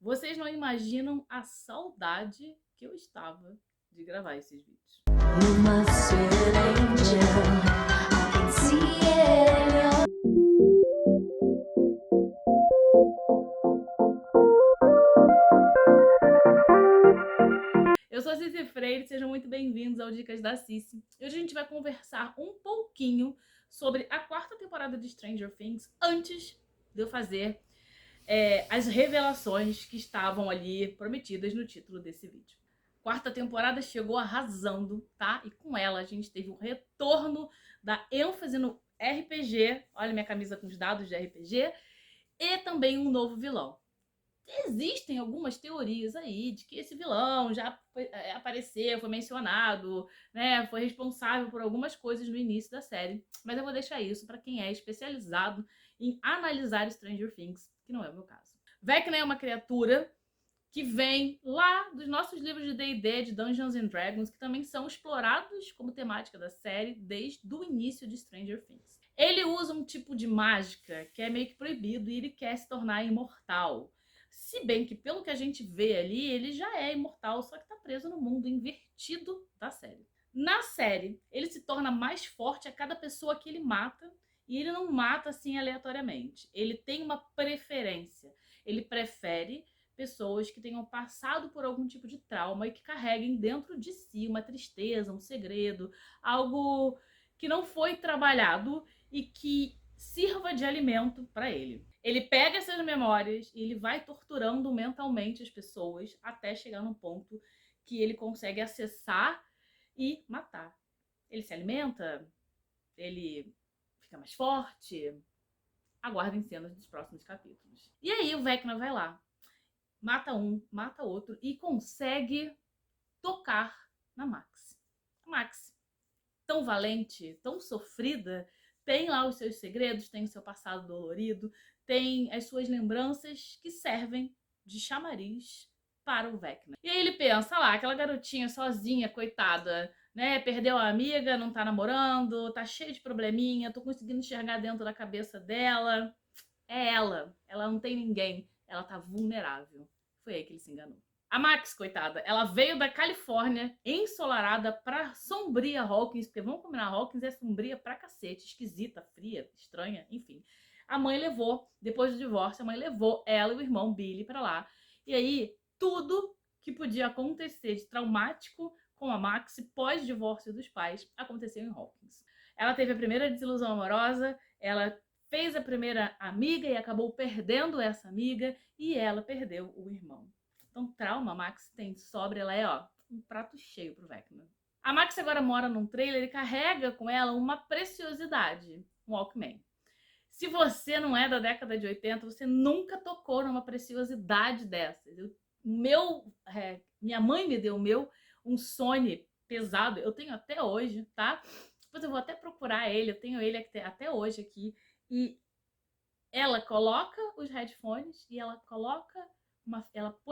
Vocês não imaginam a saudade que eu estava de gravar esses vídeos. You must be an angel. I can see it in your... Eu sou a Cici Freire, sejam muito bem-vindos ao Dicas da Cici. Hoje a gente vai conversar um pouquinho sobre a quarta temporada de Stranger Things, antes de eu fazer as revelações que estavam ali prometidas no título desse vídeo. Quarta temporada chegou arrasando, tá? E com ela a gente teve o retorno da ênfase no RPG, olha minha camisa com os dados de RPG, e também um novo vilão. Existem algumas teorias aí de que esse vilão já apareceu, foi mencionado, né, foi responsável por algumas coisas no início da série, mas eu vou deixar isso para quem é especializado em analisar Stranger Things, que não é o meu caso. Vecna é uma criatura que vem lá dos nossos livros de D&D, de Dungeons and Dragons, que também são explorados como temática da série desde o início de Stranger Things. Ele usa um tipo de mágica que é meio que proibido e ele quer se tornar imortal. Se bem que, pelo que a gente vê ali, ele já é imortal, só que tá preso no mundo invertido da série. Na série, ele se torna mais forte a cada pessoa que ele mata, e ele não mata assim aleatoriamente. Ele tem uma preferência. Ele prefere pessoas que tenham passado por algum tipo de trauma e que carreguem dentro de si uma tristeza, um segredo, algo que não foi trabalhado e que sirva de alimento para ele. Ele pega essas memórias e ele vai torturando mentalmente as pessoas até chegar num ponto que ele consegue acessar e matar. Ele se alimenta, ele fica mais forte. Aguardem cenas dos próximos capítulos. E aí o Vecna vai lá, mata um, mata outro e consegue tocar na Max. A Max, tão valente, tão sofrida, tem lá os seus segredos, tem o seu passado dolorido, tem as suas lembranças que servem de chamariz para o Vecna. E aí ele pensa, lá, aquela garotinha sozinha, coitada, né, perdeu a amiga, não tá namorando, tá cheia de probleminha, tô conseguindo enxergar dentro da cabeça dela. É ela não tem ninguém, ela tá vulnerável. Foi aí que ele se enganou. A Max, coitada, ela veio da Califórnia, ensolarada pra sombria Hawkins, porque vamos combinar, Hawkins é sombria pra cacete, esquisita, fria, estranha, enfim. A mãe levou, depois do divórcio, a mãe levou ela e o irmão Billy pra lá. E aí, tudo que podia acontecer de traumático com a Max pós-divórcio dos pais aconteceu em Hawkins. Ela teve a primeira desilusão amorosa, ela fez a primeira amiga e acabou perdendo essa amiga, e ela perdeu o irmão. Então, trauma a Max tem de sobra, ela é, ó, um prato cheio pro Vecna. A Max agora mora num trailer e carrega com ela uma preciosidade, um Walkman. Se você não é da década de 80, você nunca tocou numa preciosidade dessas. Minha mãe me deu o meu, um Sony pesado, eu tenho até hoje, tá? Depois eu vou até procurar ele, eu tenho ele até hoje aqui. E ela coloca os headphones e ela coloca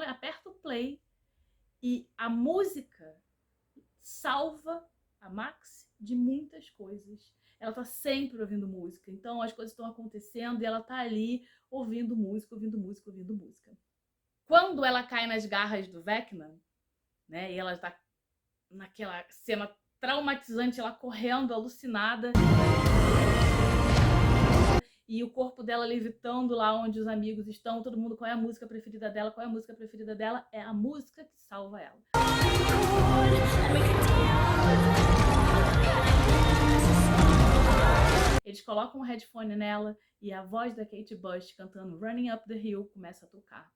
aperta o play e a música salva a Max de muitas coisas. Ela tá sempre ouvindo música, então as coisas estão acontecendo e ela tá ali ouvindo música, ouvindo música, ouvindo música. Quando ela cai nas garras do Vecna, né, e ela tá naquela cena traumatizante, ela correndo, alucinada, e o corpo dela levitando lá onde os amigos estão, todo mundo, qual é a música preferida dela, qual é a música preferida dela? É a música que salva ela. Eles colocam um headphone nela e a voz da Kate Bush cantando Running Up the Hill começa a tocar.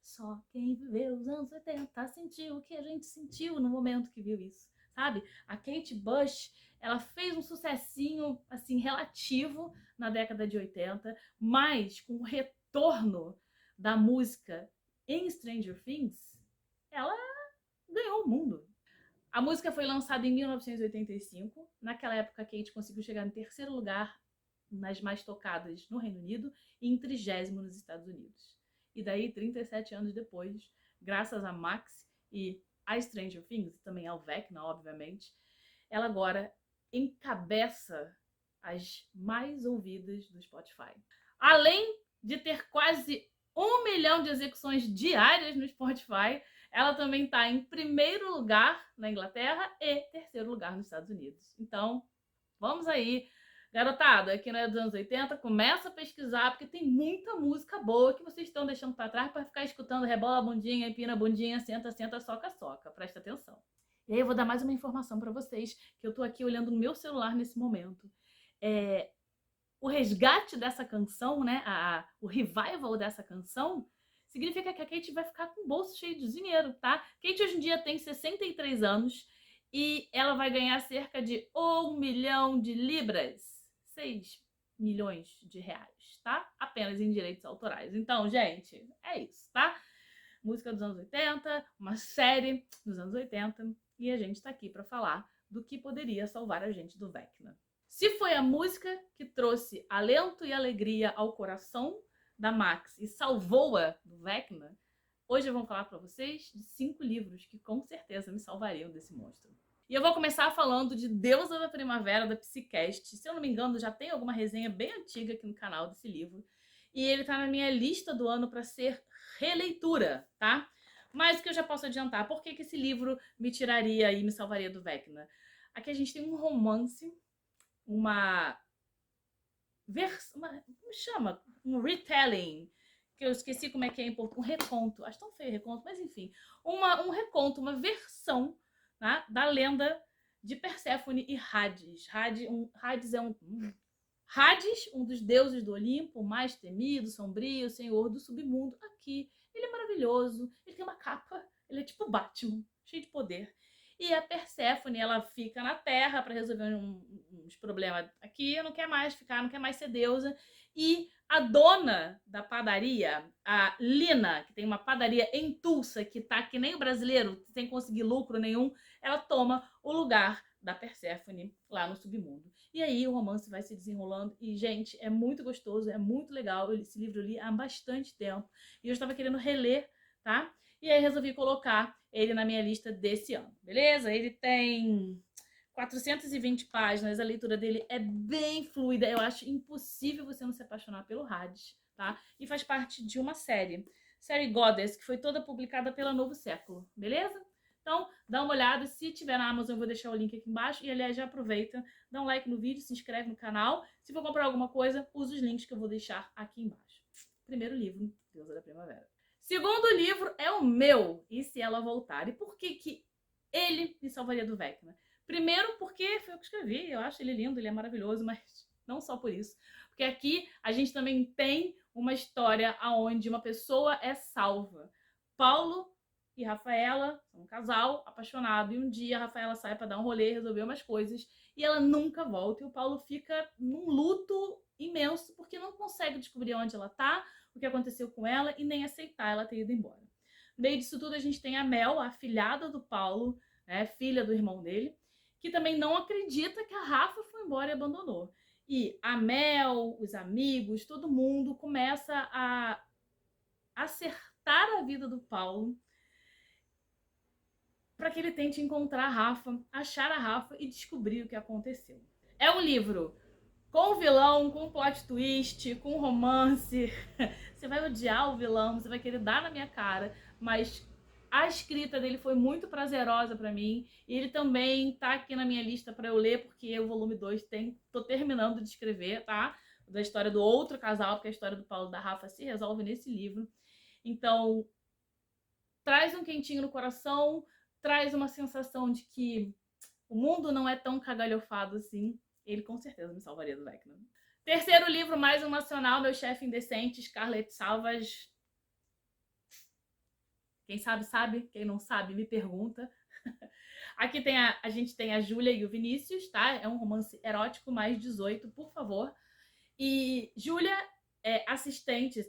Só quem viveu os anos 80 sentiu o que a gente sentiu no momento que viu isso, sabe? A Kate Bush, ela fez um sucessinho, assim, relativo na década de 80, mas com o retorno da música em Stranger Things, ela ganhou o mundo. A música foi lançada em 1985. Naquela época, a Kate conseguiu chegar em terceiro lugar nas mais tocadas no Reino Unido e em 30º nos Estados Unidos. E daí, 37 anos depois, graças a Max e a Stranger Things, e também ao Vecna, obviamente, ela agora encabeça as mais ouvidas do Spotify. Além de ter quase 1 milhão de execuções diárias no Spotify. Ela também está em primeiro lugar na Inglaterra e terceiro lugar nos Estados Unidos. Então, vamos aí. Garotada, aqui não é dos anos 80, começa a pesquisar, porque tem muita música boa que vocês estão deixando para trás para ficar escutando rebola a bundinha, empina a bundinha, senta, senta, soca, soca. Presta atenção. E aí eu vou dar mais uma informação para vocês, que eu tô aqui olhando no meu celular nesse momento. O resgate dessa canção, né, o revival dessa canção, significa que a Kate vai ficar com o bolso cheio de dinheiro, tá? Kate hoje em dia tem 63 anos e ela vai ganhar cerca de 1 milhão de libras, 6 milhões de reais, tá? Apenas em direitos autorais. Então, gente, é isso, tá? Música dos anos 80, uma série dos anos 80, e a gente tá aqui para falar do que poderia salvar a gente do Vecna. Se foi a música que trouxe alento e alegria ao coração da Max e salvou-a do Vecna, hoje eu vou falar para vocês de 5 livros que com certeza me salvariam desse monstro. E eu vou começar falando de Deusa da Primavera, da Psycast. Se eu não me engano, já tem alguma resenha bem antiga aqui no canal desse livro. E ele tá na minha lista do ano para ser releitura, tá? Mas o que eu já posso adiantar, por que esse livro me tiraria e me salvaria do Vecna? Aqui a gente tem um romance, como chama? Um retelling, que eu esqueci como é que é em português, um reconto, acho tão feio reconto, mas enfim, um reconto, uma versão, né, da lenda de Perséfone e Hades. Hades, um dos deuses do Olimpo, mais temido, sombrio, senhor do submundo. Aqui, ele é maravilhoso, ele tem uma capa, ele é tipo Batman, cheio de poder. E a Perséfone, ela fica na Terra para resolver uns problemas aqui, não quer mais ficar, não quer mais ser deusa. E a dona da padaria, a Lina, que tem uma padaria em Tulsa, que tá que nem o brasileiro, sem conseguir lucro nenhum, ela toma o lugar da Perséfone lá no submundo. E aí o romance vai se desenrolando e, gente, é muito gostoso, é muito legal. Esse livro eu li há bastante tempo e eu estava querendo reler, tá? E aí resolvi colocar ele na minha lista desse ano, beleza? Ele tem 420 páginas, a leitura dele é bem fluida, eu acho impossível você não se apaixonar pelo Hades, tá? E faz parte de uma série Goddess, que foi toda publicada pela Novo Século, beleza? Então, dá uma olhada, se tiver na Amazon eu vou deixar o link aqui embaixo, e aliás já aproveita, dá um like no vídeo, se inscreve no canal, se for comprar alguma coisa, usa os links que eu vou deixar aqui embaixo. Primeiro livro, Deusa da Primavera. Segundo livro é o meu, E Se Ela Voltar. E por que ele me salvaria do Vecna? Primeiro porque foi eu que escrevi, eu acho ele lindo, ele é maravilhoso, mas não só por isso. Porque aqui a gente também tem uma história onde uma pessoa é salva. Paulo e Rafaela são um casal apaixonado, e um dia a Rafaela sai para dar um rolê, resolver umas coisas, e ela nunca volta, e o Paulo fica num luto imenso, porque não consegue descobrir onde ela tá, o que aconteceu com ela, e nem aceitar ela ter ido embora. No meio disso tudo, a gente tem a Mel, a afilhada do Paulo, né, filha do irmão dele, que também não acredita que a Rafa foi embora e abandonou. E a Mel, os amigos, todo mundo começa a acertar a vida do Paulo para que ele tente encontrar a Rafa, achar a Rafa e descobrir o que aconteceu. É um livro com vilão, com plot twist, com romance. Você vai odiar o vilão, você vai querer dar na minha cara, mas a escrita dele foi muito prazerosa para mim, e ele também tá aqui na minha lista para eu ler, porque o volume 2 tô terminando de escrever, tá? Da história do outro casal, porque a história do Paulo e da Rafa se resolve nesse livro. Então, traz um quentinho no coração, traz uma sensação de que o mundo não é tão cagalhofado assim. Ele com certeza me salvaria do Vecna. Terceiro livro, mais um nacional, Meu Chefe Indecente, Scarlett Salvage. Quem sabe, sabe. Quem não sabe, me pergunta. Aqui a gente tem a Júlia e o Vinícius, tá? É um romance erótico, mais 18, por favor. E Júlia é assistente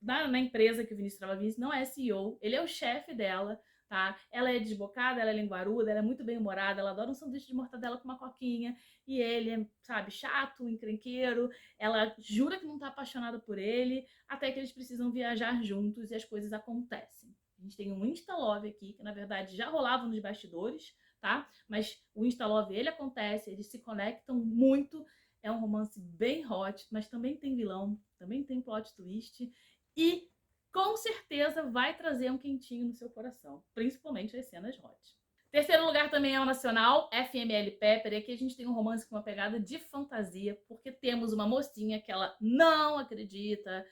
na empresa que o Vinícius trabalha. Vinícius não é CEO, ele é o chefe dela, tá? Ela é desbocada, ela é linguaruda, ela é muito bem-humorada, ela adora um sanduíche de mortadela com uma coquinha, e ele é, sabe, chato, encrenqueiro. Ela jura que não tá apaixonada por ele, até que eles precisam viajar juntos e as coisas acontecem. A gente tem um Instalove aqui, que na verdade já rolava nos bastidores, tá? Mas o Instalove, ele acontece, eles se conectam muito, é um romance bem hot, mas também tem vilão, também tem plot twist, e com certeza vai trazer um quentinho no seu coração, principalmente as cenas hot. Terceiro lugar também é o nacional, FML Pepper, e aqui a gente tem um romance com uma pegada de fantasia, porque temos uma mocinha que ela não acredita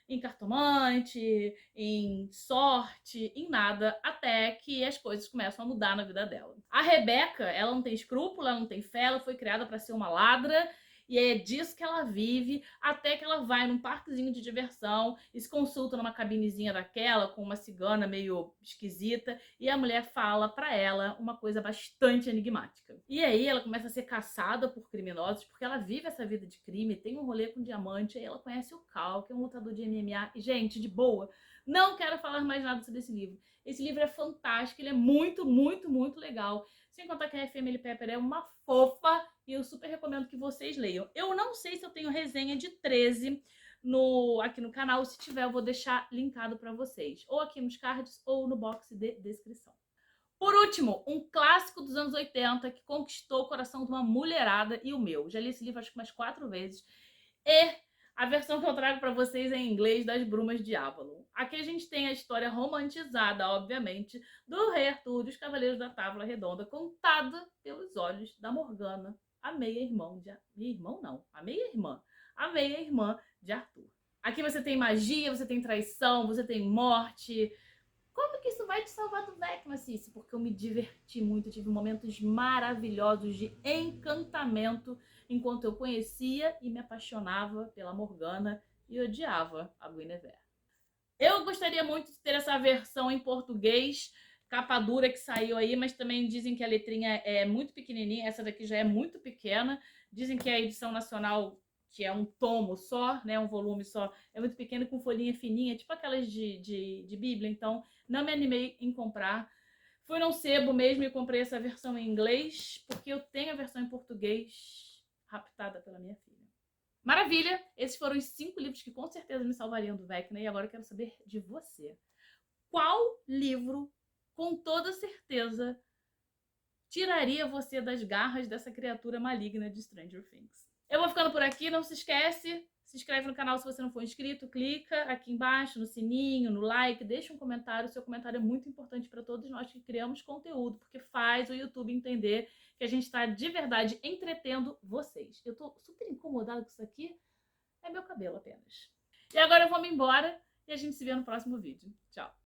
em cartomante, em sorte, em nada, até que as coisas começam a mudar na vida dela. A Rebeca, ela não tem escrúpulo, ela não tem fé, ela foi criada para ser uma ladra, e é disso que ela vive, até que ela vai num parquezinho de diversão e se consulta numa cabinezinha daquela, com uma cigana meio esquisita, e a mulher fala pra ela uma coisa bastante enigmática. E aí ela começa a ser caçada por criminosos, porque ela vive essa vida de crime, tem um rolê com diamante, aí ela conhece o Cal, que é um lutador de MMA, e gente, de boa, não quero falar mais nada sobre esse livro. Esse livro é fantástico, ele é muito, muito, muito legal. Sem contar que a FML Pepper é uma fofa e eu super recomendo que vocês leiam. Eu não sei se eu tenho resenha de 13 aqui no canal. Se tiver, eu vou deixar linkado para vocês. Ou aqui nos cards ou no box de descrição. Por último, um clássico dos anos 80 que conquistou o coração de uma mulherada e o meu. Já li esse livro acho que umas 4 vezes. E a versão que eu trago para vocês é em inglês, das Brumas de Avalon. Aqui a gente tem a história romantizada, obviamente, do Rei Arthur e os Cavaleiros da Távola Redonda, contada pelos olhos da Morgana, a meia-irmã de Arthur. Aqui você tem magia, você tem traição, você tem morte. Como que isso vai te salvar do Vecna, Cici? Porque eu me diverti muito, tive momentos maravilhosos de encantamento enquanto eu conhecia e me apaixonava pela Morgana e odiava a Guinevere. Eu gostaria muito de ter essa versão em português, capa dura que saiu aí, mas também dizem que a letrinha é muito pequenininha, essa daqui já é muito pequena. Dizem que a edição nacional, que é um tomo só, né, um volume só, é muito pequeno, com folhinha fininha, tipo aquelas de Bíblia, então não me animei em comprar. Fui num sebo mesmo e comprei essa versão em inglês, porque eu tenho a versão em português raptada pela minha filha. Maravilha! Esses foram os 5 livros que com certeza me salvariam do Vecna, e agora eu quero saber de você. Qual livro, com toda certeza, tiraria você das garras dessa criatura maligna de Stranger Things? Eu vou ficando por aqui, não se esquece, se inscreve no canal se você não for inscrito, clica aqui embaixo no sininho, no like, deixa um comentário, o seu comentário é muito importante para todos nós que criamos conteúdo, porque faz o YouTube entender que a gente está de verdade entretendo vocês. Eu tô super incomodada com isso aqui, é meu cabelo apenas. E agora eu vou me embora e a gente se vê no próximo vídeo. Tchau!